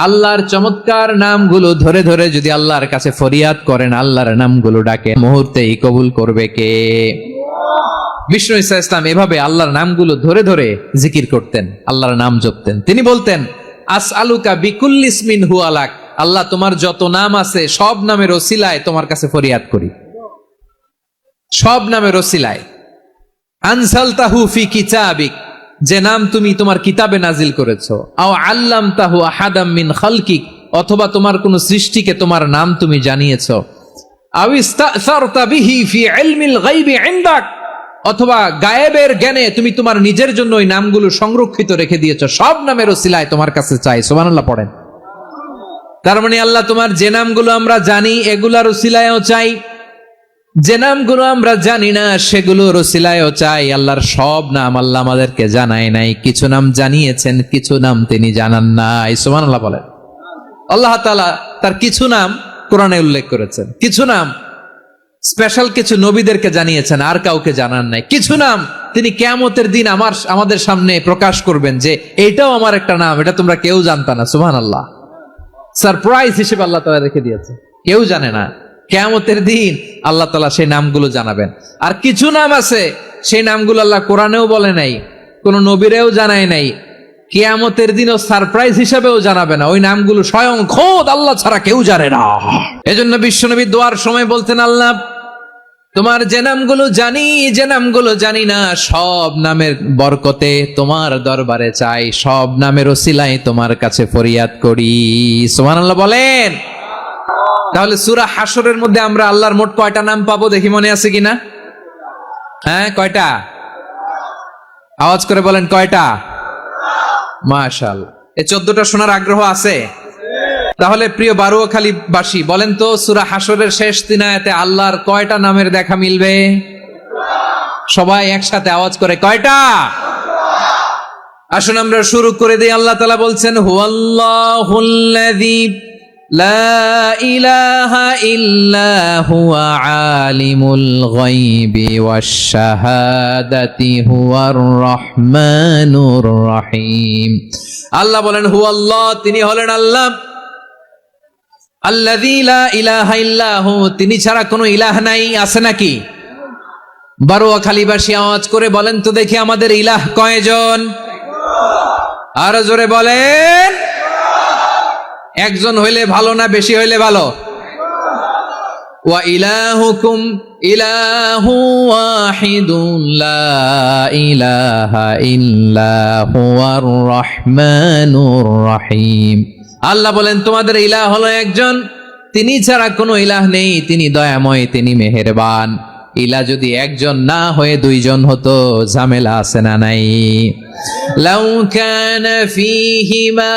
আল্লাহর চমৎকার নামগুলো ধরে ধরে যদি আল্লাহর কাছে ফরিয়াদ করেন, আল্লাহর নামগুলো ডাকে, মুহূর্তেই কবুল করবে কে? বিষ্ণু ঈসা ইসলাম এভাবে আল্লাহর নামগুলো ধরে ধরে জিকির করতেন, আল্লাহর নাম জপতেন। তিনি বলতেন, আসআলুকা বিকুল্লি ইসমিন হুয়া লাক, আল্লাহ তোমার যত নাম আছে সব নামের ওসিলায় তোমার কাছে ফরিয়াদ করি, সব নামের ওসিলায়। আনজালতাহু ফি কিতাবিক, যে নাম তুমি তোমার কিতাবে নাজিল করেছো। আও আল্লামতাহু আহাদাম মিন খালকিক, অথবা তোমার কোন সৃষ্টিকে তোমার নাম তুমি জানিয়েছো। আও ইস্তাসারতা বিহি ফি ইলমিল গায়বি ইনদাক, অথবা গায়েবের জ্ঞানে তুমি তোমার নিজের জন্য ওই নামগুলো সংরক্ষিত রেখে দিয়েছো। সব নামের ওসিলায় তোমার কাছে চাই। সুবহানাল্লাহ পড়েন। তার মানে আল্লাহ তোমার যে নামগুলো আমরা জানি এগুলার ওসিলায়ও চাই, যে নামগুলো আমরা জানি না সেগুলোর ওসিলায়ও চাই। আল্লাহর সব নাম আল্লাহ আমাদেরকে জানায় নাই, কিছু নাম জানিয়েছেন, কিছু নাম তিনি জানান নাই। সুবহানাল্লাহ বলেন। আল্লাহ তাআলা তার কিছু নাম কোরআনে উল্লেখ করেছেন, কিছু নাম স্পেশাল কিছু নবীদেরকে জানিয়েছেন, আর কাউকে জানান নাই। কিছু নাম তিনি কিয়ামতের দিন আমাদের সামনে প্রকাশ করবেন যে এটাও আমার একটা নাম, এটা তোমরা কেউ জানতা না। সুবহানাল্লাহ। সারপ্রাইজ হিসেবে আল্লাহ তাআলা রেখে দিয়েছে, কেউ জানে না। কিয়ামতের দিন আল্লাহ তাআলা সেই নামগুলো জানাবেন। আর কিছু নাম আছে সেই নামগুলো আল্লাহ কোরআনেও বলে নাই, কোন নবীরেও জানায় নাই, কিয়ামতের দিনও সারপ্রাইজ হিসেবেও জানাবে না। ওই নামগুলো স্বয়ং খোদ আল্লাহ ছাড়া কেউ জানে না। এজন্য বিশ্বনবী দোয়ার সময় বলতেন, আল্লাহ তোমার যে নামগুলো জানি, যে নামগুলো জানি না, সব নামের বরকতে তোমার দরবারে চাই, সব নামের ওসিলায় তোমার কাছে ফরিয়াদ করি। সুবহানাল্লাহ বলেন। তাহলে সূরা হাশরের মধ্যে আমরা আল্লাহর মোট কয়টা নাম পাবো দেখি, মনে আছে কিনা? হ্যাঁ, কয়টা? আওয়াজ করে বলেন, কয়টা? মাশাআল্লাহ। এই 14টা শোনার আগ্রহ আছে? তাহলে প্রিয় বারুয়াখালীবাসী বলেন তো, সূরা হাশরের শেষ 3 আয়াতে আল্লাহর কয়টা নামের দেখা মিলবে? সবাই একসাথে আওয়াজ করে, কয়টা? আসুন আমরা শুরু করে দিই। আল্লাহ তাআলা বলছেন, হুয়াল্লাহুল্লাযী লা ইলাহা ইল্লা হুয়া আলিমুল গায়বি ওয়াশ শাহাদাতি হুয়ার রহমানুর রহিম। আল্লাহ বলেন, হুয়াল্লাহ, তিনি হলেন আল্লাহ, আল্লাযী লা ইলাহা ইল্লাহু, তিনি ছাড়া কোনো ইলাহ নাই। আছে নাকি? বারুয়াখালীবাসী আওয়াজ করে বলেন তো দেখি, আমাদের ইলাহ কয়জন? আরো জোরে বলেন। একজন হইলে ভালো না বেশি হইলে ভালো? ওয়া ইলাহুকুম ইলাহু ওয়াহিদুন লা ইলাহা ইল্লা হুয়ার রহমানুর রহিম। আল্লাহ বলেন, তোমাদের ইলাহ হলো একজন, তিনি ছাড়া কোনো ইলাহ নেই, তিনি দয়াময়, তিনি মেহেরবান। ইলাহ যদি একজন না হয়ে দুইজন হতো, ঝামেলা আছে না নাই? লাউ কানা ফীহিমা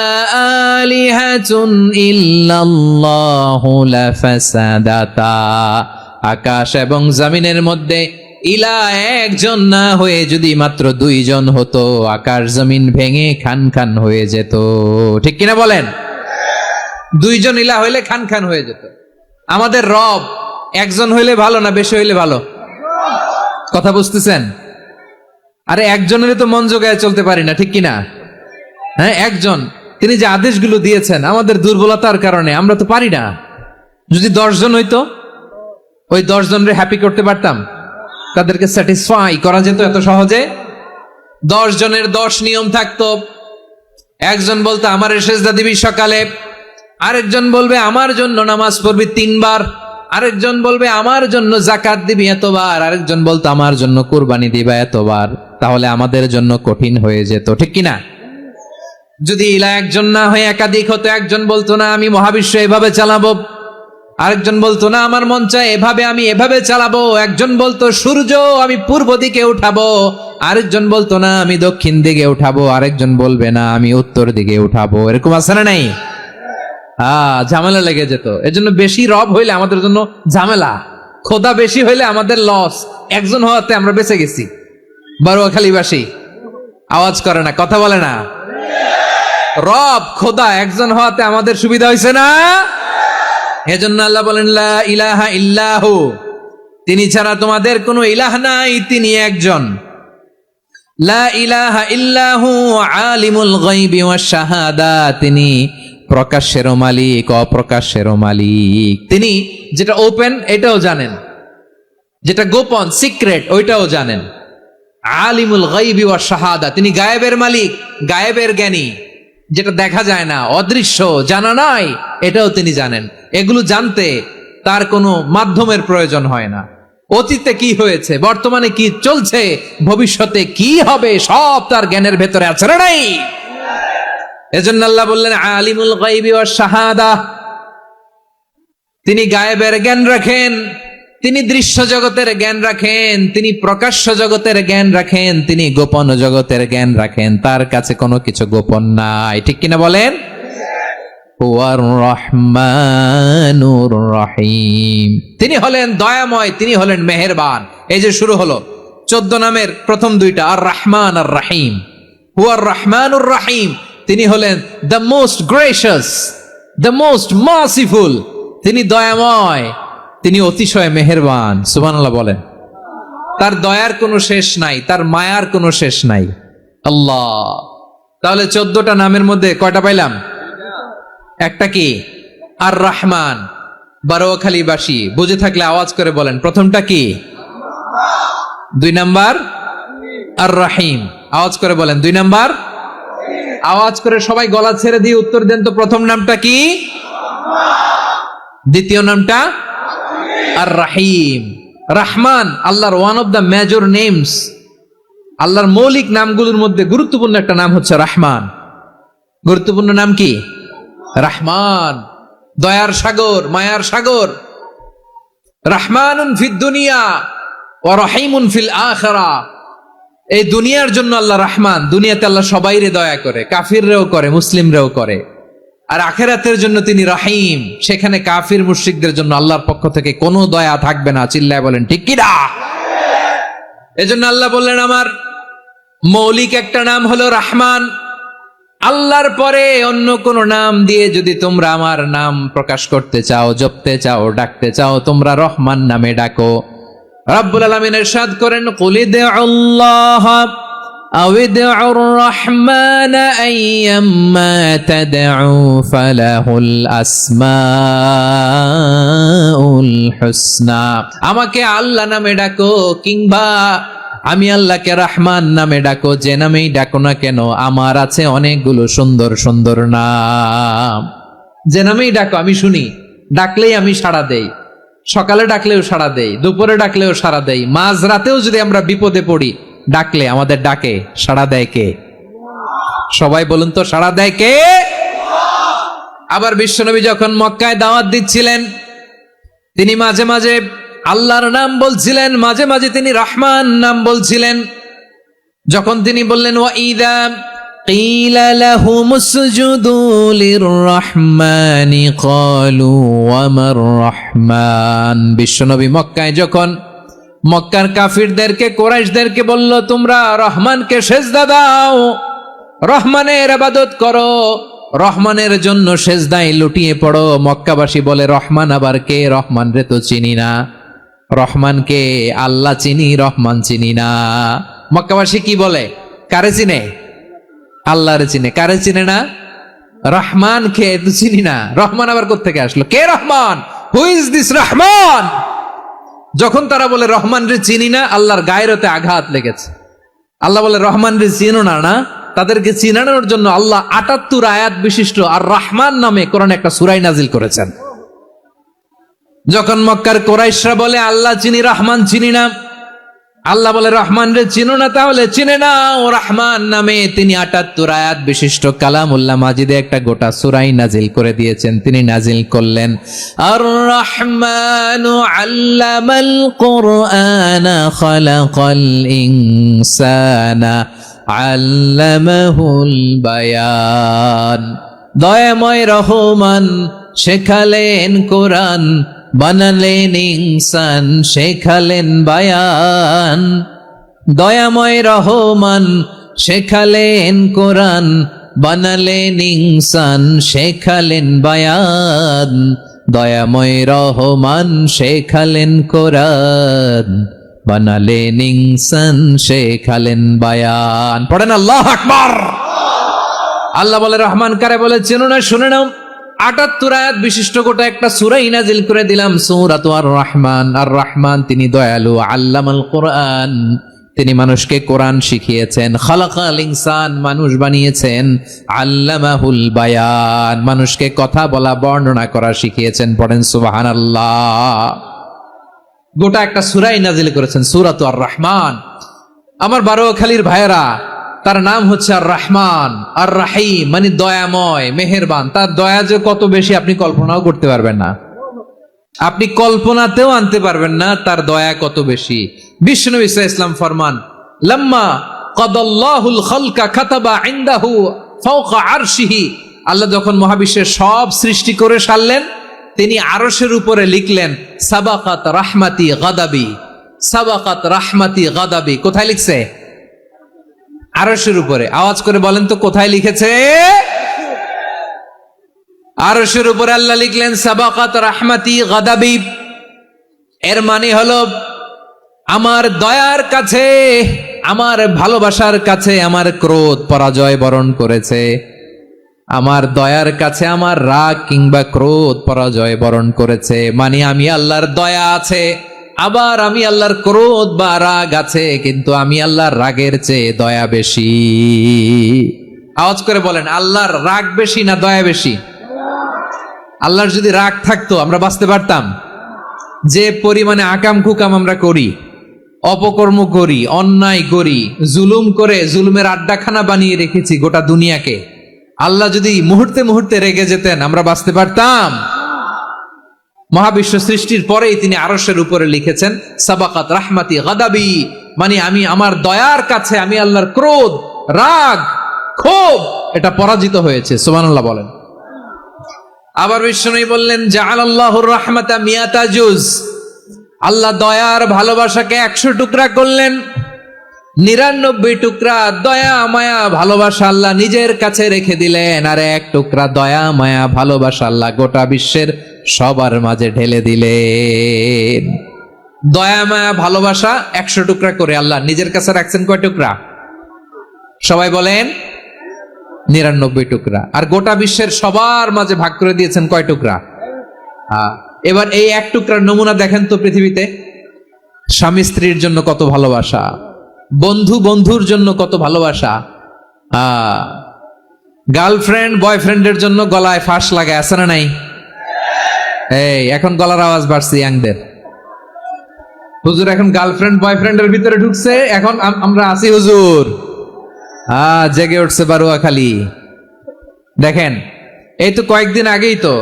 আলিহাতুন ইল্লাল্লাহু লাফাসাদাতা, আকাশ এবং জমিনের মধ্যে ইলাহ একজন না হয়ে যদি মাত্র দুইজন হতো, আকাশ জমিন ভেঙে খান খান হয়ে যেত। ঠিক কিনা বলেন? দুইজন ইলাহ হইলে খান খান হয়ে যেত। আমাদের রব একজন হইলে ভালো না বেশি হইলে ভালো? কথা বুঝতেছেন? আরে একজনের তো মন জোগায় চলতে পারি না, ঠিক কিনা? হ্যাঁ, একজন, তিনি যে আদেশগুলো দিয়েছেন আমাদের দুর্বলতার কারণে আমরা তো পারি না। যদি 10 জন হইতো, ওই 10 জনরে হ্যাপি করতে পারতাম, তাদেরকে স্যাটিসফাই করা যেত এত সহজে। 10 জনের 10 নিয়ম থাকতো। একজন বলতো আমার সেজদা দিবি সকালে, আরেকজন বলবে আমার জন্য নামাজ পড়বি 3 বার, আরেকজন বলবে আমার জন্য যাকাত দিবি এতবার, আরেকজন বলতো আমার জন্য কুরবানি দিবা এতবার। তাহলে আমাদের জন্য কঠিন হয়ে যেত, ঠিক কিনা? যদি ইলাহ একজন না হয়ে একাধিক হতো, একজন বলতো না আমি মহাবিশ্ব এভাবে চালাবো, আরেকজন বলতো না আমার মন চায় এভাবে, আমি এভাবে চালাবো, একজন বলতো সূর্য আমি পূর্ব দিকে উঠাবো, আরেকজন বলতো না আমি দক্ষিণ দিকে উঠাবো, আরেকজন বলবে না আমি উত্তর দিকে উঠাবো। এরকম আছে না নাই? ঝামেলা লেগে যেত। এজন্য বেশি রব হইলে আমাদের জন্য ঝামেলা, খোদা বেশি হইলে আমাদের লস। একজন হওয়াতে আমরা বেঁচে গেছি। বারুয়াখালীবাসী আওয়াজ করে না, কথা বলে না। রব খোদা একজন হওয়াতে আমাদের সুবিধা হয়েছে না? এজন্য আল্লাহ বলেন, লা ইলাহা ইল্লাহু, তিনি ছাড়া তোমাদের কোনো ইলাহ নাই, তিনি একজন। লা ইলাহা ইল্লাহু আলিমুল গায়বি ওয়াশ শাহাদা, তিনি প্রকাশ্যেরও মালিক, অপ্রকাশ্যেরও মালিক। তিনি যেটা ওপেন এটাও জানেন, যেটা গোপন সিক্রেট ওইটাও জানেন। আলিমুল গায়বি ওয়াশ শাহাদা, তিনি গায়েবের মালিক, গায়েবের জ্ঞানী, যেটা দেখা যায় না, অদৃশ্য, জানা নাই, এটাও তিনি জানেন। এগুলো জানতে তার কোনো মাধ্যমের প্রয়োজন হয় না। অতীতে কি হয়েছে, বর্তমানে কি চলছে, ভবিষ্যতে কি হবে, সব তার জ্ঞানের ভেতরে আছে না নাই? এজন্য আল্লাহ বললেন আলিমুল গায়বি ওয়াশ শাহাদা, তিনি গায়েবের জ্ঞান রাখেন, তিনি দৃশ্য জগতের জ্ঞান রাখেন, তিনি প্রকাশ্য জগতের জ্ঞান রাখেন, তিনি গোপন জগতের জ্ঞান রাখেন। তার কাছে কোনো কিছু গোপন নাই, ঠিক কিনা বলেন? হুয়ার রহমানুর রহিম, তিনি হলেন দয়াময়, তিনি হলেন মেহেরবান। এই যে শুরু হলো 14 নামের প্রথম দুইটা, আর রহমান আর রহিম। হুয়ার রহমানুর রহিম, তিনি হলেন the most gracious, the most merciful, তিনি দয়াময়, তিনি অতিশয় মেহেরবান। সুবহানাল্লাহ বলেন। তার দয়ার কোনো শেষ নাই, তার মায়ার কোনো শেষ নাই। আল্লাহ, তাহলে 14টা নামের মধ্যে কয়টা পাইলাম? একটা কি? আর রহমান। বারোয়াখালীবাসী বুঝে থাকলে আওয়াজ করে বলেন, প্রথমটা কি? 2 নাম্বার আর রহিম। আওয়াজ করে বলেন 2 নাম্বার। আওয়াজ করে সবাই গলা ছেড়ে দিয়ে উত্তর দেন তো, প্রথম নামটা কি? দ্বিতীয় নামটা? আর রহিম। রহমান আল্লাহর one of the major names, আল্লাহর মৌলিক নামগুলোর মধ্যে গুরুত্বপূর্ণ একটা নাম হচ্ছে রহমান। গুরুত্বপূর্ণ নাম কি? রহমান, দয়ার সাগর, মায়ার সাগর। রহমানুন ফিদ দুনিয়া ওয়া রহিমুন ফিল আখিরা। এই দুনিয়ার জন্য আল্লাহ রহমান, দুনিয়াতে আল্লাহ সবাইরে দয়া করে, কাফিররেও করে, মুসলিমরেও করে। আর আখিরাতের জন্য তিনি রহিম, সেখানে কাফির মুশরিকদের জন্য আল্লাহর পক্ষ থেকে কোনো দয়া থাকবে না। চিল্লায় বলেন ঠিক কি না? এজন্য আল্লাহ বললেন আমার মৌলিক একটা নাম হলো রহমান। আল্লাহর পরে অন্য কোন নাম দিয়ে যদি তোমরা আমার নাম প্রকাশ করতে চাও, জপতে চাও, ডাকতে চাও, তোমরা রহমান নামে ডাকো। রাব্বুল আলামিন ইরশাদ করেন, কুলিদুল্লাহ আউদিউর রহমান আইয়াম্মা তাদউ ফালাহুল আসমাউল হুসনা। আমাকে আল্লাহ নামে ডাকো, কিংবা আমি আল্লাহকে রহমান নামে ডাকো, যে নামেই ডাকো না কেন আমার আছে অনেকগুলো সুন্দর সুন্দর নাম। যে নামেই ডাকো আমি শুনি, ডাকলেই আমি সাড়া দেই। সকালে ডাকলেও সাড়া দেই, দুপুরে ডাকলেও সাড়া দেই, মাঝ রাতেও যদি আমরা বিপদে পড়ি, ডাকলে আমাদের ডাকে সাড়া দেয় কে? সবাই বলুন তো, সাড়া দেয় কে? আবার বিশ্বনবী যখন মক্কায় দাওয়াত দিচ্ছিলেন, তিনি মাঝে মাঝে আল্লাহর নাম বলছিলেন, মাঝে মাঝে তিনি রহমান নাম বলছিলেন। যখন তিনি বললেন ওয়াইদা কিলা লাহুমুসজুদু লিররহমানি ক্বালু ওয়ামার রহমান। বিশ্বনবী মক্কায় যখন মক্কার কাফিরদেরকে, কুরাইশদেরকে বলল, তোমরা রহমানকে সেজদা দাও, রহমানের ইবাদত করো, রহমানের জন্য সেজদায় লুটিয়ে পড়ো। মক্কাবাসী বলে, রহমান আবার কে? রহমান রে তো চিনি না। রহমানকে? আল্লাহ চিনি, রহমান চিনি না। মক্কাবাসী কি বলে? কারে চিনে? আল্লাহরে চিনে। কারে চিনে না? রহমান কে তো চিনি না। রহমান আবার কোত্থেকে আসলো? কে Rahman? Who is this Rahman? যখন তারা বলে রহমান রে চিনি না, আল্লাহর গায়রতে আঘাত লেগেছে। আল্লাহ বলে রহমান রে চিনো না, না? তাদেরকে চিনানোর জন্য আল্লাহ ৭৮ আয়াত বিশিষ্ট আর রহমান নামে কোরআনে একটা সূরা নাজিল করেছেন। যখন মক্কার কুরাইশরা বলে আল্লাহ চিনি, রহমান চিনি না, আল্লাহ বলে রহমান রে চিনো না, তাহলে চিনে না ও রহমান নামে তিনি ৭৮ আয়াত বিশিষ্ট কালামুল্লাহ মাজিদে একটা গোটা সূরা নাজিল করে দিয়েছেন। তিনি নাজিল করলেন, আর রহমানু আল্লামাল কুরআনা খালাকাল ইনসানা আল্লামাহুল বায়ান। দয়াময় রহমান শেখালেন কোরআন, বানালেন ইনসান, শেখালেন বায়ান। দয়াময় রহমান শেখালেন কোরআন, বানালেন ইনসান, শেখালেন বায়ান। দয়াময় রহমান শেখালেন কোরআন, বানালেন ইনসান, শেখালেন বায়ান। পড়েন আল্লাহু আকবার। আল্লাহ বলে রহমান কারে বলে চেনো না? শুনে নাও, 78 আয়াত বিশিষ্ট গোটা একটা সূরা নাজিল করে দিলাম, সূরাতু আর-রহমান। আর রহমান তিনি দয়ালু, আল্লামাল কোরআন, তিনি মানুষকে কোরআন শিখিয়েছেন। খালাকাল ইনসান, মানুষ বানিয়েছেন। আল্লামাহুল বায়ান, মানুষকে কথা বলা বর্ণনা করা শিখিয়েছেন। পড়েন সুবহানাল্লাহ। গোটা একটা সূরাই নাজিল করেছেন, সূরাতু আর-রহমান। আমার বারোয়াখালীর ভাইয়েরা, তার নাম হচ্ছে আর রহমান আর রাহিম, মানে দয়াময়, মেহেরবান। তার দয়া যে কত বেশি আপনি কল্পনাও করতে পারবেন না, আপনি কল্পনাতেও আনতে পারবেন না তার দয়া কত বেশি। বিশ্বনবী সাল্লাল্লাহু আলাইহি ওয়াসাল্লাম ফরমান, লাম্মা কাদাল্লাহুল খালকা কাতাবা ইনদাহু ফাওকা আরশিহি, আল্লাহ যখন মহাবিশ্বের সব সৃষ্টি করে সারলেন, তিনি আরশের উপরে লিখলেন সাবাকাত রাহমাতি গাদাবি, সাবাকাত রাহমাতি গাদাবি। কোথায় লিখছে? আরশের উপরে। আওয়াজ করে বলেন তো কোথায় লিখেছে? আরশের উপরে আল্লাহ লিখলেন সাবাকাত রাহমাতি গাদাবি। এর মানে হলো আমার দয়ার কাছে, আমার ভালোবাসার কাছে আমার ক্রোধ পরাজয় বরণ করেছে। আমার দয়ার কাছে আমার রাগ কিংবা ক্রোধ পরাজয় বরণ করেছে। মানে আমি আল্লাহর দয়া আছে, আবার আমি আল্লাহর ক্রোধ বা রাগ আছে, কিন্তু আমি আল্লাহর রাগের চেয়ে দয়া বেশি। আওয়াজ করে বলেন, আল্লাহর রাগ বেশি না দয়া বেশি? আল্লাহর যদি রাগ থাকতো আমরা বাঁচতে পারতাম? যে পরিমাণে আকাম কুকাম আমরা করি, অপকর্ম করি, অন্যায় করি, জুলুম করে জুলুমের আড্ডাখানা বানিয়ে রেখেছি গোটা দুনিয়াকে, আল্লাহ যদি মুহূর্তে মুহূর্তে রেগে যেতেন আমরা বাঁচতে পারতাম? মহাবিশ্ব সৃষ্টির পরেই তিনি আরশের উপরে লিখেছেন সাবাকাত রাহমাতি গাদাবি, মানে আমি আমার দয়ার কাছে আমি আল্লাহর ক্রোধ, রাগ, ক্ষোভ এটা পরাজিত হয়েছে। সুবহানাল্লাহ বলেন। আবার বিষ্ণু বললেন জাআলাল্লাহুর রাহমাতা মিয়াতা জুজ, আল্লাহ দয়ার ভালোবাসাকে 100 টুকরা করলেন। 99 টুকরা দয়া মায়া ভালোবাসা আল্লাহ নিজের কাছে রেখে দিলেন, আর 1 টুকরা দয়া মায়া ভালোবাসা আল্লাহ গোটা বিশ্বের সবার মাঝে ঢেলে দিলেন। দয়া মায়া ভালোবাসা 100 টুকরা করে আল্লাহ নিজের কাছে রাখছেন। কয় টুকরা? সবাই বলেন 99 টুকরা। আর গোটা বিশ্বের সবার মাঝে ভাগ করে দিয়েছেন কয় টুকরা? এবার এই 1 টুকরার নমুনা দেখেন তো পৃথিবীতে। স্বামী স্ত্রীর জন্য কত ভালোবাসা, বন্ধু বন্ধুর জন্য কত ভালোবাসা, গার্লফ্রেন্ড বয়ফ্রেন্ডের জন্য গলায় ফাঁস লাগায়, আছে না নাই? এই এখন গলার আওয়াজ বাড়ছে ইয়াংদের। হুজুর এখন গার্লফ্রেন্ড বয়ফ্রেন্ডের ভিতরে ঢুকছে, এখন আমরা আছি হুজুর। জেগে উঠছে বারোয়াখালী। দেখেন এই তো কয়েকদিন আগেই তো,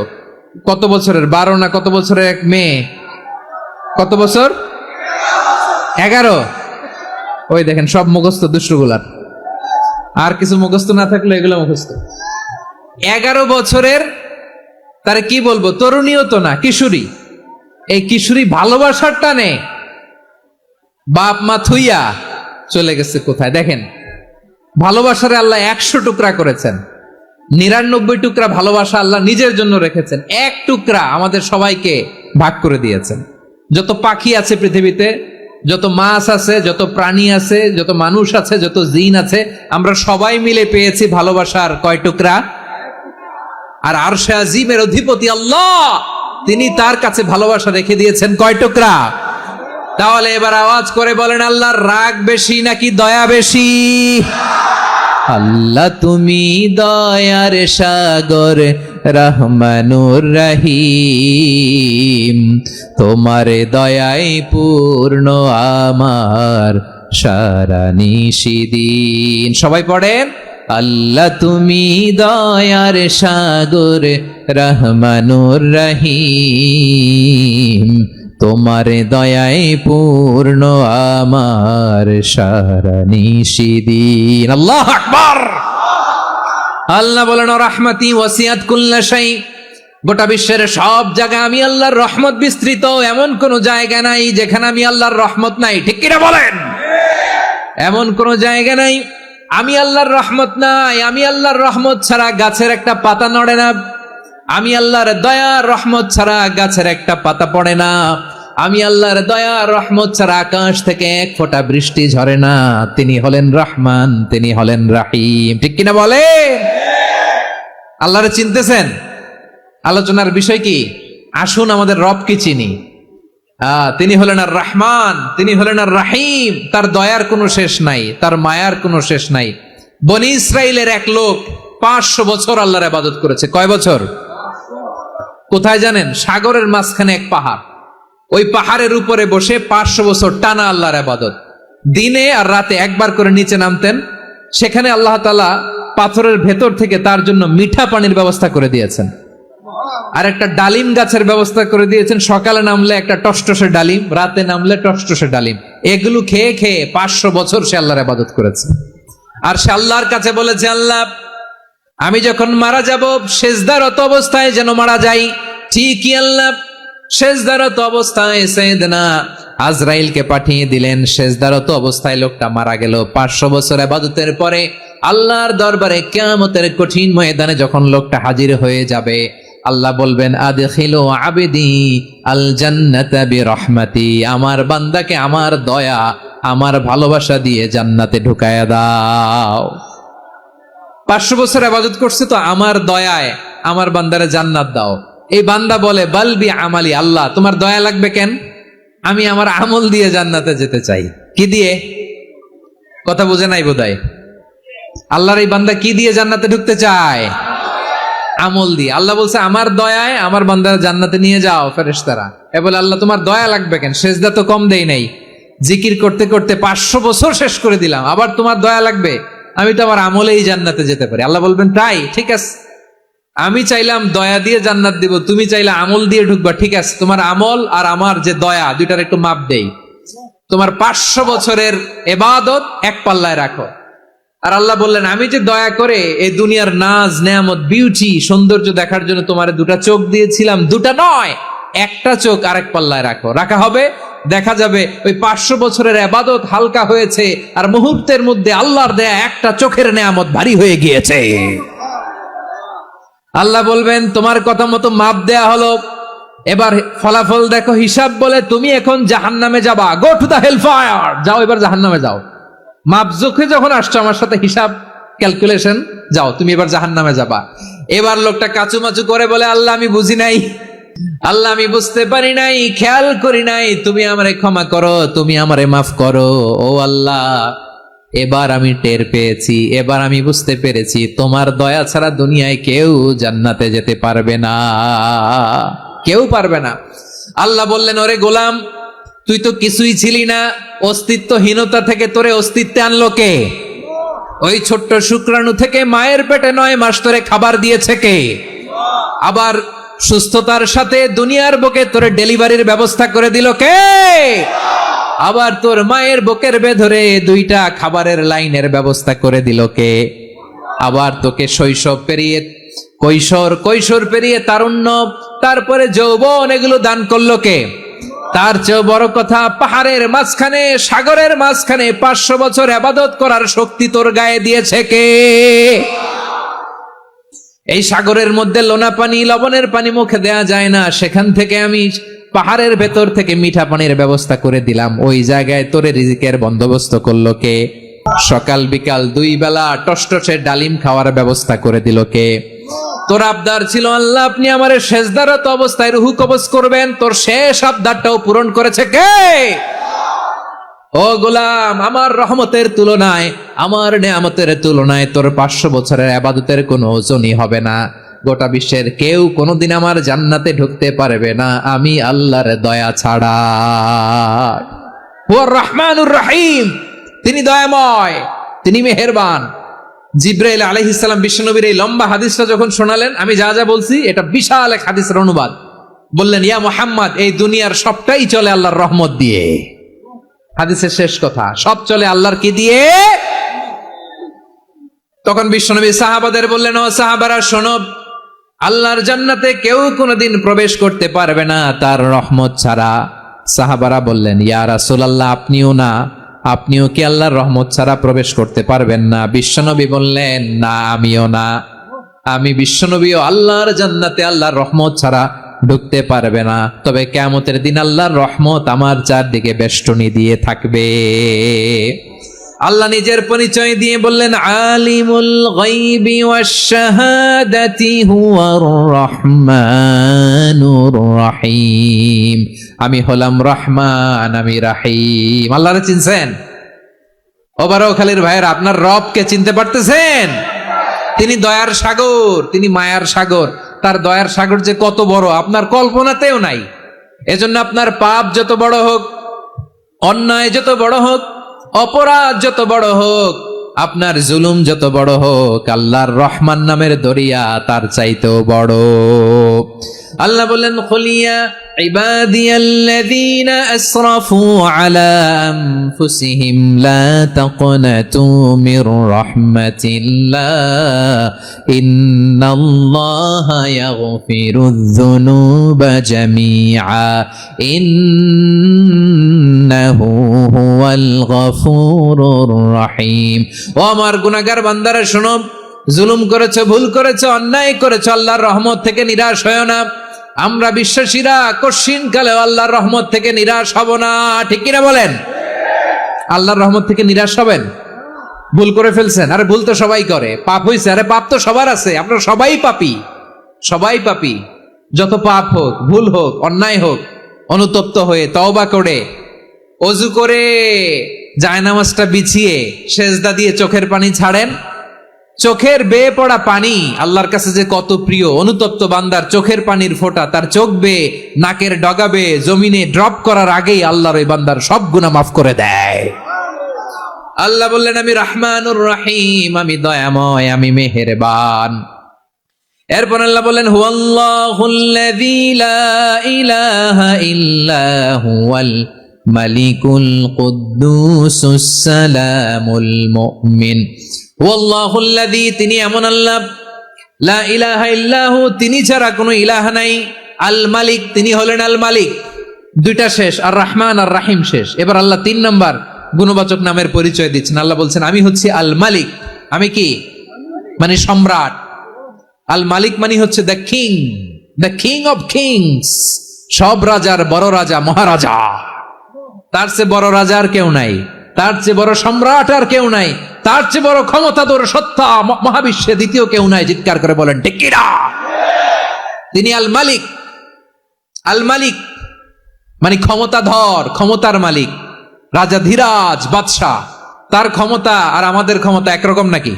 কত বছরের 12 না কত বছরের এক মেয়ে, কত বছর? 11। ওই দেখেন সব মুখস্থ দুষ্টগুলার, আর কিছু মুখস্থ না থাকলে এগুলো মুখস্থ। 11 বছরের, তার কি বলবো, তরুণীও তো না, কিশোরী। এই কিশোরী ভালোবাসার টানে বাপ মা থুইয়া চলে গেছে কোথায়? দেখেন ভালোবাসারে আল্লাহ 100 টুকরা করেছেন, 99 টুকরা ভালোবাসা আল্লাহ নিজের জন্য রেখেছেন, 1 টুকরা আমাদের সবাইকে ভাগ করে দিয়েছেন। যত পাখি আছে পৃথিবীতে, যত মাছ আছে, যত প্রাণী আছে, যত মানুষ আছে, যত জিন আছে, আমরা সবাই মিলে পেয়েছি ভালোবাসার কয় টুকরা? আর আরশে আজিমের অধিপতি আল্লাহ, তিনি তার কাছে ভালোবাসা রেখে দিয়েছেন কয় টুকরা? তাহলে এবার আওয়াজ করে বলেন, আল্লাহর রাগ বেশি নাকি দয়া বেশি? আল্লাহ তুমি দয়ার সাগর রহমানুর রহিম, তোমার দয়ায় পূর্ণ আমার সারা নিশিদিন। সবাই পড়েন, আল্লাহ তুমি দয়ার সাগর রহমানুর রহিম, তোমার দয়ায় পূর্ণ আমার সারা নিশিদিন। আল্লাহু আকবার। আল্লাহ বলেন রাহমাতি ওয়াসিআত কুল্লা শাই, গোটা বিশ্বের সব জায়গায় আমি আল্লাহর রহমত বিস্তৃত, এমন কোন জায়গা নাই যেখানে আমি আল্লাহর রহমত নাই। ঠিক কিনা বলেন? এমন কোন জায়গা নাই আমি আল্লাহর রহমত নাই। আমি আল্লাহর রহমত ছাড়া গাছের একটা পাতা নড়ে না, আমি আল্লাহর দয়া রহমত ছাড়া গাছের একটা পাতা পড়ে না, আমি আল্লাহর দয়া রহমত ছাড়া আকাশ থেকে 1 ফোঁটা বৃষ্টি ঝরে না। তিনি হলেন রহমান, তিনি হলেন রাহিম। ঠিক কিনা বলে? আল্লাহরে চিনতেছেন? আলোচনার বিষয় কি? আসুন আমাদের রবকে চিনি। তিনি হলেন আর রহমান, তিনি হলেন আর রাহিম। তার দয়ার কোনো শেষ নাই, তার মায়ার কোনো শেষ নাই। বনি ইসরাইলের এক লোক 500 বছর আল্লাহর ইবাদত করেছে। কয় বছর? কোথায় জানেন? সাগরের মাঝখানে এক পাহাড়, ওই পাহাড়ের উপরে বসে 500 বছর টানা আল্লাহর ইবাদত। দিনে আর রাতে একবার করে নিচে নামতেন। সেখানে আল্লাহ তাআলা পাথরের ভেতর থেকে তার জন্য মিঠা পানির ব্যবস্থা করে দিয়েছেন, আর একটা ডালিম গাছের ব্যবস্থা করে দিয়েছেন। সকালে নামলে একটা টসটসে ডালিম, রাতে নামলে টসটসে ডালিম। এগুলো খেয়ে খেয়ে 500 বছর সে আল্লাহর ইবাদত করেছে। আর সে আল্লাহর কাছে বলেছে, আল্লাহ আমি যখন মারা যাব সেজদারত অবস্থায় যেন মারা যাই। ঠিকই আল্লাহ সেজদারত অবস্থায় সাইয়েদনা আজরাইলকে পাঠিয়ে দিলেন। সেজদারত অবস্থায় লোকটা মারা গেল। 500 বছর ইবাদতের পরে আল্লাহর দরবারে কিয়ামতের কঠিন ময়দানে যখন লোকটা হাজির হয়ে যাবে, আল্লাহ বলবেন, আদখিলু আবদি আল জান্নাতা বিরহমাতি, আমার বান্দাকে আমার দয়া, আমার ভালোবাসা দিয়ে জান্নাতে ঢুকায়া দাও। 500 বছর ইবাদত করছে তো আমার দয়ায় আমার বান্দারে জান্নাত দাও। এই বান্দা বলে, বালবি আমালি, আল্লাহ তোমার দয়া লাগবে কেন? আমি আমার আমল দিয়ে জান্নাতে যেতে চাই। কি দিয়ে? কথা বুঝে নাই বোধহয়। আল্লাহর এই বান্দা কি দিয়ে জান্নাতে ঢুকতে চায়? আমল দিয়ে। আল্লাহ বলছে, আমার দয়ায় আমার বান্দারা জান্নাতে নিয়ে যাও ফেরেশতারা। এ বলে, আল্লাহ তোমার দয়া লাগবে কেন? সেজদা তো কম দেই নাই, জিকির করতে করতে 500 বছর শেষ করে দিলাম, আবার তোমার দয়া লাগবে? আমি তো আমার আমলেই জান্নাতে যেতে পারি। আল্লাহ বলবেন, তাই ঠিক আছে, আমি চাইলাম দয়া দিয়ে জান্নাত দিব, তুমি চাইলে আমল দিয়ে ঢুকবা। ঠিক আছে, তোমার আমল আর আমার যে দয়া, দুইটার একটু মাপ দেই। তোমার 500 বছরের ইবাদত এক পাল্লায় রাখো। আর আল্লাহ বললেন, আমি যে দয়া করে এই দুনিয়ার নাজ নেয়ামত বিউটি সৌন্দর্য দেখার জন্য তোমার দুটা চোখ দিয়েছিলাম, দুটা নয় একটা চোখ আরেক পাল্লায় রাখো। রাখা হবে, দেখা যাবে ওই 500 বছরের ইবাদত হালকা হয়েছে, আর মুহূর্তের মধ্যে আল্লাহর দেয়া একটা চোখের নেয়ামত ভারী হয়ে গিয়েছে। আল্লাহ বলবেন, তোমার কথা মতো মাপ দেয়া হলো, এবার ফলাফল দেখো, হিসাব বলে তুমি এখন জাহান্নামে যাবা। Go to the hell fire, যাও এবার জাহান্নামে যাও। মাপ জোখে যখন আসছো আমার সাথে হিসাব ক্যালকুলেশন, যাও তুমি এবার জাহান্নামে যাবা। এবার লোকটা কাচুমাচু করে বলে, আল্লাহ আমি বুঝি নাই, আল্লাহ আমি বুঝতে পারি নাই, খেয়াল করি নাই, তুমি আমারে ক্ষমা করো, তুমি আমারে মাফ করো। ও আল্লাহ, এবার আমি টের পেয়েছি, এবার আমি বুঝতে পেরেছি, তোমার দয়া ছাড়া দুনিয়ায় কেউ জান্নাতে যেতে পারবে না, কেউ পারবে না। আল্লাহ বললেন, ওরে গোলাম, তুই তো কিছুই ছিলি না, অস্তিত্বহীনতা থেকে তোরে অস্তিত্বে আনলো কে? ওই ছোট্ট শুক্রাণু থেকে মায়ের পেটে 9 মাস ধরে খাবার দিয়েছে কে? আবার সুস্থতার সাথে দুনিয়ার বুকে তোরে ডেলিভারির ব্যবস্থা করে দিল কে? আবার তোর মায়ের বুকের ভেতরে 2টা খাবারের লাইনের ব্যবস্থা করে দিল কে? আবার তোকে শৈশব পেরিয়ে কৈশোর পেরিয়ে তারুণ্য, তারপরে যৌবন, এগুলো দান করলো কে? তার চেয়ে বড় কথা, পাহাড়ের মাঝখানে সাগরের মাঝখানে 500 বছর ইবাদত করার শক্তি তোর গায়ে দিয়েছে কে? এই সাগরের মধ্যে লোনা পানি, লবণের পানি মুখে দেয়া যায় না, সেখান থেকে আমি পাহাড়ের ভেতর থেকে মিঠা পানির ব্যবস্থা করে দিলাম। ওই জায়গায় তোরে রিজিকের বন্দোবস্ত করলো কে? সকাল বিকাল 2 বেলা টসটসে ডালিম খাওয়ার ব্যবস্থা করে দিল কে? তোর আবদার ছিল, আল্লাহ আপনি আমারে সেজদারত অবস্থায় রুহু কবজ করবেন, তোর শেষ আবদারটাও পূরণ করেছে কে? ও গোলাম, আমার রহমতের তুলনায়, আমার নেয়ামতের তুলনায় তোর 500 বছরের ইবাদতের কোনো ওজনই হবে না। গোটা বিশ্বের কেউ কোনোদিন আমার জান্নাতে ঢুকতে পারবে না আমি আল্লাহর দয়া ছাড়া। হুয়ার রহমানুর রহিম, তিনি দয়াময়, তিনি মেহেরবান। জিব্রাইল আলাইহিস সালাম বিশ্বনবীর এই লম্বা হাদিসটা যখন শোনালেন, আমি যা যা বলছি এটা বিশাল এক হাদিসের অনুবাদ। বললেন, ইয়া মুহাম্মদ, এই দুনিয়ার সবটাই চলে আল্লাহর রহমত দিয়ে। হাদিসের শেষ কথা, সব চলে আল্লাহর কি দিয়ে? তখন বিশ্বনবী সাহাবাদের বললেন, ও সাহাবারা শোনো, আল্লাহর জান্নাতে কেউ কোনোদিন প্রবেশ করতে পারবে না তার রহমত ছাড়া। সাহাবারা বললেন, ইয়া রাসূলুল্লাহ, আপনিও না? আপনিও কি আল্লাহর রহমত ছাড়া প্রবেশ করতে পারবেন না? বিশ্বনবী বললেন, না আমিও না, আমি বিশ্বনবীও আল্লাহর জান্নাতে আল্লাহর রহমত ছাড়া ঢুকতে পারবে না। তবে কিয়ামতের দিন আল্লাহর রহমত আমার চারদিকে বেষ্টনী দিয়ে থাকবে। আল্লাহ নিজের পরিচয় দিয়ে বললেন, আলিমুল গায়বি ওয়াশ শাহাদাতি হুয়ার রহমানুর রহিম। আমি হলাম রহমান, আমি রাহিম। আল্লাহরে চিনছেন? ওবারখালীর ভাইয়ের, আপনার রবকে চিনতে পারতেছেন? তিনি দয়ার সাগর, তিনি মায়ার সাগর। তার দয়ার সাগর যে কত বড় আপনার কল্পনাতেও নাই। এজন্য আপনার পাপ যত বড় হোক, অন্যায় যত বড় হোক, অপরাধ যত বড় হোক, আপনার জুলুম যত বড় হোক, আল্লাহর রহমান নামের দরিয়া তার চাইতেও বড়। আল্লাহ বললেন, খুলিয়া ইবাদিয়াল্লাযীনা আসরাফু আলা আনফুসিহিম লা তাকনাতু মির রাহমাতিল্লাহ ইন্নাল্লাহা ইয়াগফিরুয যুনুবা জামিআ ইন্নাহু হুয়াল গফুরুর রহিম। ও আমার গুনাহগার বান্দারা শোনো, জুলুম করেছো, ভুল করেছো, অন্যায় করেছো, আল্লাহর রহমত থেকে নিরাশ হয়ো না। আমরা বিশ্বাসীরা কশিনকালেও আল্লাহর রহমত থেকে নিরাশ হব না, ঠিক কিনা বলেন? আল্লাহর রহমত থেকে নিরাশ হবেন? ভুল করে ফেলছেন, আরে ভুল তো সবাই করে। পাপ হইছে, আরে পাপ তো সবার আছে। আপনারা সবাই পাপী, সবাই পাপী। যত পাপ হোক, ভুল হোক, অন্যায় হোক, অনুতপ্ত হয়ে তওবা করে, ওযু করে, জায়নামাজটা বিছিয়ে সেজদা দিয়ে চোখের পানি ছাড়েন। চোখের বেয়ে পড়া পানি আল্লাহর কাছে যে কত প্রিয়। অনুতপ্ত বান্দার চোখের পানির ফোঁটা তার চোখ বেয়ে, নাকের ডগা বেয়ে জমিনে ড্রপ করার আগেই আল্লাহর ওই বান্দার সব গুনাহ মাফ করে দেয়। আল্লাহ বললেন, আমি রহমানুর রহিম, আমি দয়াময়, আমি মেহেরবান। এরপর আল্লাহ বললেন, হুয়াল্লাহুল্লাযী লা ইলাহা ইল্লা হুয়াল মালিকুল কুদ্দুসুস সালামুল মুমিন। ওয়াল্লাহুল্লাযী, তিনি এমন আল্লাহ, লা ইলাহা ইল্লাহু, তিনি ছাড়া কোনো ইলাহ নাই। আল মালিক, তিনি হলেন আল মালিক। দুইটা শেষ, আর রহমান আর রাহিম শেষ। এবার আল্লাহ 3 নাম্বার গুণবাচক নামের পরিচয় দিচ্ছেন। আল্লাহ বলছেন, আমি হচ্ছি আল মালিক। আমি কি? মানে সম্রাট। আল মালিক মানে হচ্ছে the king, the king of kings. সব রাজার বড় রাজা, মহারাজা। তার চেয়ে বড় রাজা আর কেউ নাই, তার চেয়ে বড় সম্রাট আর কেউ নাই, তার চেয়ে বড় ক্ষমতাধর সত্তা মহাবিশ্বে দ্বিতীয় কেউ নাই। চিৎকার করে বলেন ঠিক কিনা? তিনি আল মালিক। আল মালিক মানে ক্ষমতাধর, ক্ষমতার মালিক, রাজা ধীরাজ বাদশাহ। তার ক্ষমতা আর আমাদের ক্ষমতা একরকম নাকি?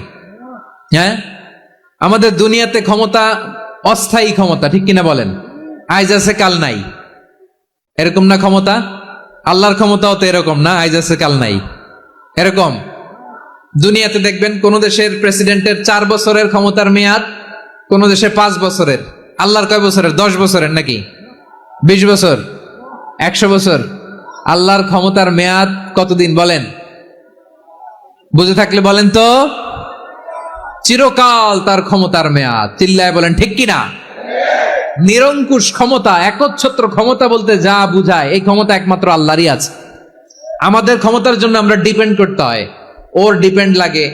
হ্যাঁ, আমাদের দুনিয়াতে ক্ষমতা অস্থায়ী ক্ষমতা, ঠিক কিনা বলেন? আজ আছে কাল নাই, এরকম না ক্ষমতা? আল্লাহর ক্ষমতাও তো এরকম না, আজ আছে কাল নাই এরকম। দুনিয়াতে দেখবেন কোন দেশের প্রেসিডেন্টের 4 বছরের ক্ষমতার মেয়াদ, কোন দেশে 5 বছরের। আল্লাহর কয় বছরের? 10 বছরের নাকি 20 বছর, 100 বছর। আল্লাহর ক্ষমতার মেয়াদ কতদিন বলেন? বুঝে থাকলে বলেন তো। চিরকাল তার ক্ষমতার মেয়াদ। চিল্লায় বলেন ঠিক কিনা? নিরঙ্কুশ ক্ষমতা, একচ্ছত্র ক্ষমতা বলতে যা বুঝায়, এই ক্ষমতা একমাত্র আল্লাহরই আছে। আমাদের ক্ষমতার জন্য আমরা ডিপেন্ড করতে হয়, ওর ডিপেন্ড লাগে,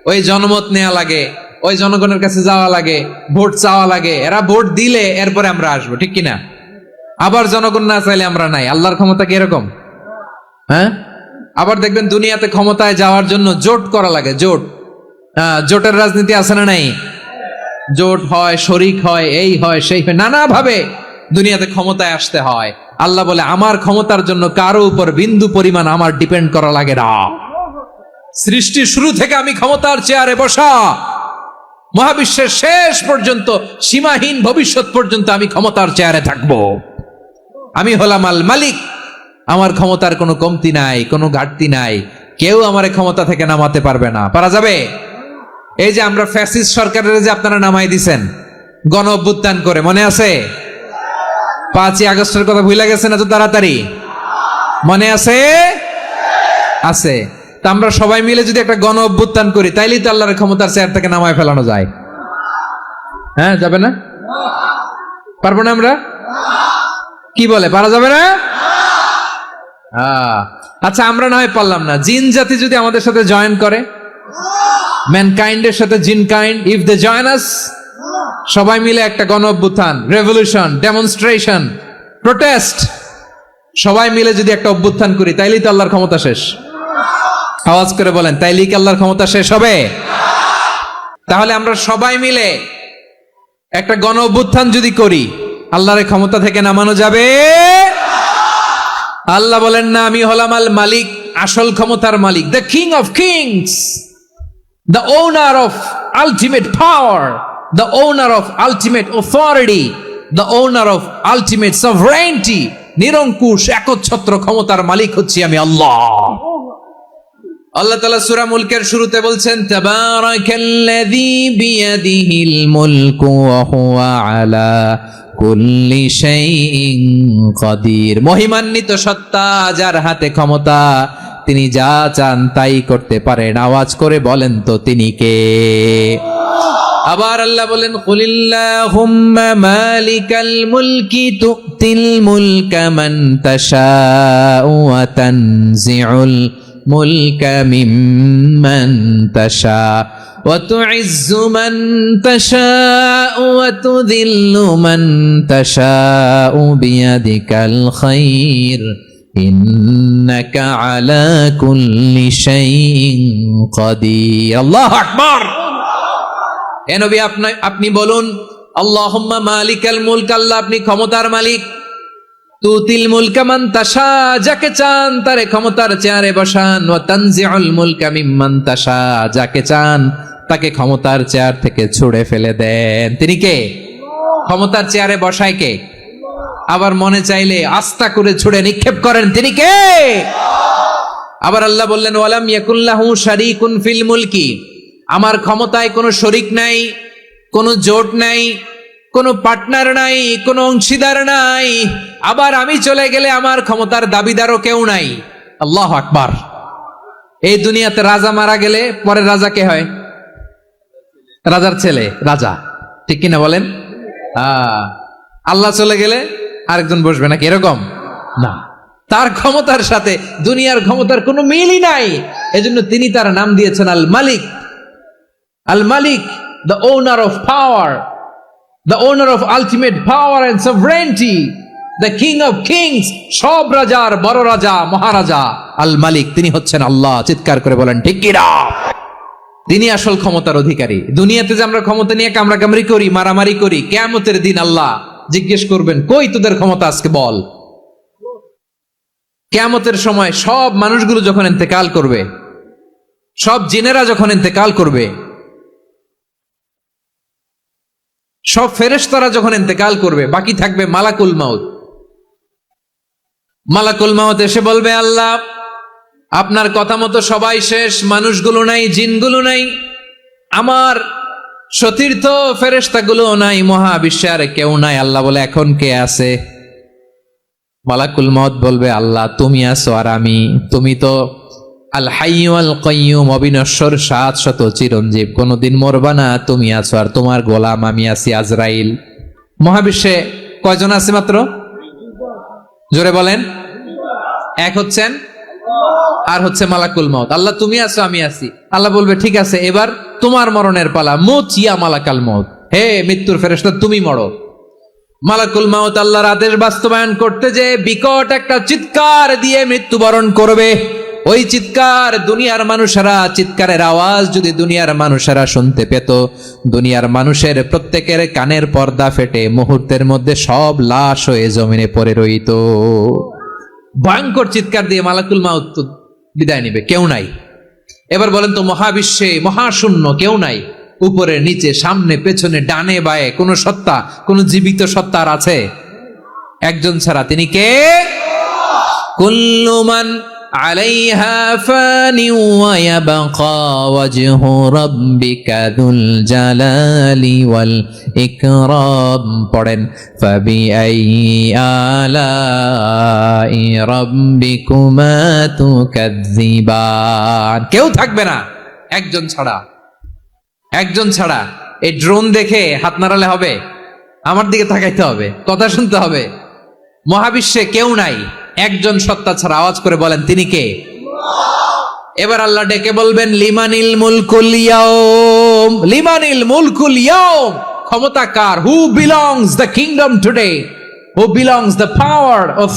ওই জনমত নেওয়া লাগে, ওই জনগণের কাছে যাওয়া লাগে, ভোট চাওয়া লাগে। এরা ভোট দিলে এরপরে আমরা আসবো, ঠিক কিনা? আবার জনগণ না চাইলে আমরা নাই। আল্লাহর ক্ষমতা কি এরকম? হ্যাঁ। আবার দেখবেন দুনিয়াতে ক্ষমতায় যাওয়ার জন্য জোট করা লাগে, জোট। জোটের রাজনীতি আছে না নাই? জোট হয়, শরিক হয়, এই হয়, সেই হয়, নানা ভাবে দুনিয়াতে ক্ষমতায় আসতে হয়। আল্লাহ বলে, আমার ক্ষমতার জন্য কারো উপর বিন্দু পরিমাণ আমার ডিপেন্ড করা লাগে না। সৃষ্টির শুরু থেকে আমি ক্ষমতার চেয়ারে বসা, মহাবিশ্বের শেষ পর্যন্ত, সীমাহীন ভবিষ্যৎ পর্যন্ত আমি ক্ষমতার চেয়ারে থাকবো। আমি হলাম আল মালিক। আমার ক্ষমতার কোনো কমতি নাই, কোনো ঘাটতি নাই। কেউ আমার ক্ষমতা থেকে নামাতে পারবে না। পারা যাবে? এই যে আমরা ফ্যাসিস্ট সরকারের যে আপনারা নামাই দিছেন গণ অভ্যুত্থান করে, মনে আছে? 5ই আগস্টের কথা ভুলে গেছেন এত তাড়াতাড়ি? মনে আছে? আছে। তা আমরা সবাই মিলে যদি একটা গণ অভ্যুত্থান করি, তাইলেই তো আল্লাহর ক্ষমতার চেয়ার থেকে নামায় ফেলানো যায়। হ্যাঁ, যাবে না? পারবো না আমরা? কি বলে, পারা যাবে না? আচ্ছা, আমরা না হয় পারলাম না, জিন জাতি যদি আমাদের সাথে জয়েন করে, ম্যানকাইন্ডের সাথে জিনকাইন্ড, ইফ দে জয়েন আস, সবাই মিলে একটা গণ অভ্যুত্থান, রেভলিউশন, ডেমনস্ট্রেশন, প্রোটেস্ট, সবাই মিলে যদি একটা অভ্যুত্থান করি, তাইলেই তো আল্লাহর ক্ষমতা শেষ। আওয়াজ করে বলেন, তাইলে কি আল্লাহর ক্ষমতা শেষ হবে? তাহলে আমরা সবাই মিলে একটা গণ অভ্যুত্থান যদি করি, আল্লাহর ক্ষমতা থেকে নামানো যাবে? আল্লাহ বলেন না, আমি হলাম আল মালিক, আসল ক্ষমতার মালিক, the king of kings, the owner of ultimate power, the owner of ultimate authority, the owner of ultimate sovereignty, নিরঙ্কুশ একচ্ছত্র ক্ষমতার মালিক হচ্ছি আমি আল্লাহ। আল্লাহ তাআলা সূরা মুলকের শুরুতে বলছেন, তাবারাকাল্লাযী বিয়াদিহিল মুলকু ওয়া হুয়া আলা কুল্লি শাইইন কাদির। মহিমান্বিত সত্তা, যার হাতে ক্ষমতা, তিনি যা চান তাই করতে পারেন। আওয়াজ করে বলেন তো তিনি কে? আবার আল্লাহ বলেন, কুলিল্লাহুম্মা মালিকাল মুলকি তুতিল মুলকা মান তাশাউ ওয়া তানজিউল মুলকা মিম্মান তাশা ওয়া তুইজ্জু মান তাশাউ ওয়া তুযিল্লু মান তাশাউ বিয়াদিকাল খায়র ইন্নাকা আলা কুল্লি শাইইন কাদির। আল্লাহু আকবার। এ নবী, আপনি বলুন, আল্লাহুম্মা মালিকাল মুলক, আল্লাহ আপনি ক্ষমতার মালিক, তুতিল মুলকা মান তাশা, যাকে চান তারে ক্ষমতার চেয়ারে বসান, ওয়া তানজিউল মুলকা মিম্মান তাশা, যাকে চান তাকে ক্ষমতার চেয়ার থেকে ছুড়ে ফেলে দেন। তিনি কে? ক্ষমতার চেয়ারে বসায় কে? আবার মনে চাইলে আস্থা করে ছুড়ে নিক্ষেপ করেন, তিনি কে? আবার আল্লাহ বললেন, ওয়ালাম ইয়াকুল্লাহু শারীকুন ফিল মুলকি, আমার ক্ষমতায় কোনো শরীক নাই, কোনো জোট নাই, কোনো পার্টনার নাই, কোনো অংশীদার নাই। আবার আমি চলে গেলে আমার ক্ষমতার দাবিদারও কেউ নাই। আল্লাহু আকবার। এই দুনিয়াতে রাজা মারা গেলে পরের রাজা কে হয়? রাজার ছেলে রাজা, ঠিক কিনা বলেন? আল্লাহ চলে গেলে আরেকজন বসবে নাকি? এরকম না, তার ক্ষমতার সাথে দুনিয়ার ক্ষমতার কোনো মিলই নাই। এজন্য তিনি তার নাম দিয়েছেন আল মালিক। আল মালিক, the owner of power, the owner of ultimate power and sovereignty, the king of kings, সব রাজার বড় রাজা, মহারাজা আল মালিক, তিনি হচ্ছেন আল্লাহ। চিৎকার করে বলেন ঠিক কিনা? তিনি আসল ক্ষমতার অধিকারী। দুনিয়াতে যে আমরা ক্ষমতা নিয়ে কামড়াকামড়ি করি, মারামারি করি, কিয়ামতের দিন আল্লাহ জিজ্ঞেস করবেন, কই তোদের ক্ষমতা, আজকে বল। কিয়ামতের সময় সব মানুষগুলো যখন ইন্তেকাল করবে, সব জিনেরা যখন ইন্তেকাল করবে, সব ফেরেশতারা যখন ইন্তেকাল করবে, বাকি থাকবে মালাকুল মাউত। মালাকুল মাউত এসে বলবে, আল্লাহ আপনার কথা মতো সবাই শেষ, মানুষগুলো নাই, জিনগুলো নাই, আমার সতীর্থ ফেরেশতাগুলো নাই, মহাবিশ্বে আর কেউ নাই। আল্লাহ বলে, এখন কে আছে? মালাকুল মাউত বলবে, আল্লাহ তুমি আছো আর আমি। তুমি তো আল হাইয়্যু আল কাইয়্যুম, অবিনশ্বর, শাশ্বত, চিরঞ্জীব, কোনদিন মরবা না, তুমি আছো আর তোমার গোলাম আমি আছি আজরাইল। মহাবিশ্বে কয়জন আছে মাত্র? জোরে বলেন। এক হচ্ছেন আর হচ্ছে মালাকুল মাউত। আল্লাহ তুমি আছো আমি আছি। আল্লাহ বলবে, ঠিক আছে, এবার তোমার মরণের পালা, মুত ইয়া মালাকাল মাউত, হে মৃত্যুর ফেরেশতা তুমি মরো। মালাকুল মাউত আল্লাহর আদেশ বাস্তবায়ন করতে যে বিকট একটা চিৎকার দিয়ে মৃত্যুবরণ করবে। ওই চিৎকার দুনিয়ার মানুষেরা, চিৎকারের আওয়াজ যদি দুনিয়ার মানুষেরা শুনতে পেত, দুনিয়ার মানুষের প্রত্যেকের কানের পর্দা ফেটে মুহূর্তের মধ্যে সব লাশ হয়ে জমিনে পড়ে রইত। ভয়ঙ্কর চিৎকার দিয়ে মালাকুল মাউত বিদায় নিবে, কেউ নাই। এবার বলেন তো, মহাবিশ্বে মহাশূন্য, কেউ নাই, উপরে নিচে, সামনে পেছনে, ডানে বায়ে কোন সত্তা, কোন জীবিত সত্তার আছে? একজন ছাড়া, তিনি কে? কুল্লু মান আলাইহা ফানি ওয়া ইয়াবকা ওয়াজহু রাব্বিকা যুল জালালি ওয়াল ইকরাম। পড়েন, ফাবিআইয়ি আলাই রাব্বিকুমা তুকাযযিবান। কেউ থাকবে না একজন ছাড়া, একজন ছাড়া। এই ড্রোন দেখে হাত নাড়ালে হবে? আমার দিকে তাকাইতে হবে, কথা শুনতে হবে। মহাবিশ্বে কেউ নাই, একজন সত্তা ছাড়া। আওয়াজ করে বলেন, তিনি কে? এবার আল্লাহ ডেকে বলবেন, লিমানিল মুলকুল ইয়াউম, লিমানিল মুলকুল ইয়াউম, ক্ষমতা কার? Who belongs the kingdom today? Who belongs the power of